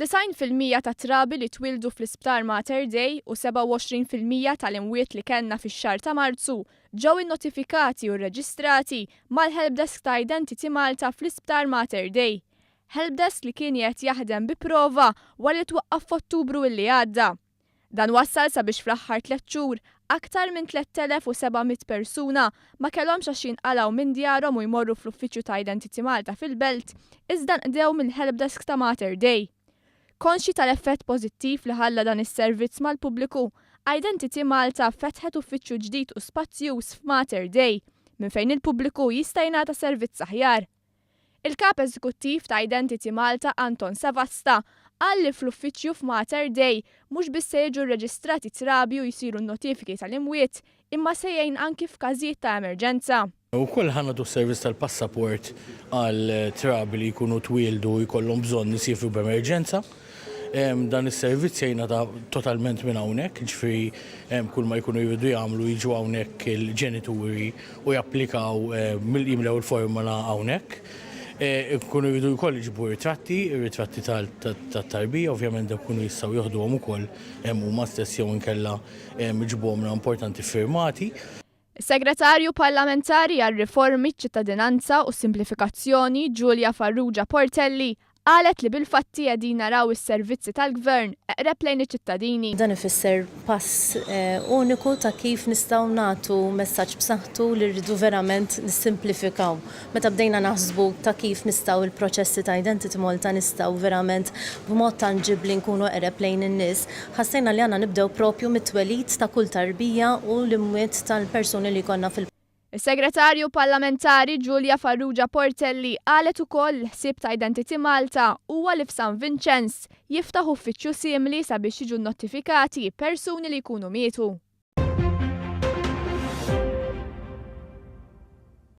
90% ta' trabi li twildu fl-Isptar Mater Dei u 27% tal-imwiet li kellna fix-xahar ta' Marzu ġew innotifikati u rreġistrati mal-Helpdesk ta' Identity Malta fl-Isptar Mater Dei. Helpdesk li kien qed jaħdem bi prova wara li twaqqaf f'Ottubru illi għadda. Dan wassal sabiex fl-aħħar 3 xhur aktar minn 3700 persuna ma kellhomx għax jinqalgħu minn djarhom u jmorru fl-Uffiċċju ta' Identity Malta fil-Belt iżda nqdew mill-Helpdesk ta' Mater Dei. Konxi tal-effett pożittiv li ħalla dan is-servizz mal-pubbliku, Identity Malta fetħet uffiċċju ġdid u spazzjuż f'Mater Dei minn fejn il-pubbliku jista' jingħata servizz aħjar. Il-kap eżekuttiv ta' Identity Malta Anton Savasta qal li fl-uffiċċju f'Mater Dei mhux biss se jiġu rreġistrati trabi u jsiru n-notifiki tal-imwiet imma se jgħin anki f'każijiet ta' emerġenza. Ukoll ħanadu servizz tal-passaport għal trabi li jkunu twildu u jkollhom bżonn nisifru b'emerġenza. Dan is-servizz jgħinna totalment minn hawnhekk, ġifieri kull ma jkunu jridu jagħmlu jiġu hawnhekk il-ġenituri u japplikaw jimlew il-formula hawnhekk. Kunu jridu wkoll jiġbu ritratti tat-tarbija, ovvjament kunu jistgħu jieħduhom ukoll huma stess jew inkella jiġbuhom importanti firmati. Is-Segretarju Parlamentari għar-Riformi ċ-Ċittadinanza u Simplifikazzjoni Giulia Farrugia Portelli qalet li bil-fatti qegħdin naraw is-servizzi tal-Gvern eqreb lejn iċ-ċittadini. Dan ifisser pass uniku ta' kif nistgħu nagħtu messaġġ b'saħħtu li rridu verament nissimplifikaw. Meta bdejna naħsbu ta' kif nistgħu il-proċessi ta' Identity Malta nistgħu verament b'mod tanġibbli nkunu eqreb lejn in-nies, ħassejna li għandna nibdew propju mit-twelid ta' kull tarbija u l-imwiet tal-persuni li jkollna fil- Is-Segretarju Parlamentari Giulia Farrugia Portelli qalet ukoll l-ħsieb ta' Identity Malta huwa li f'San Vinċenz jiftaħ uffiċċju simili sabiex jiġu nnotifikati persuni li jkunu mietu.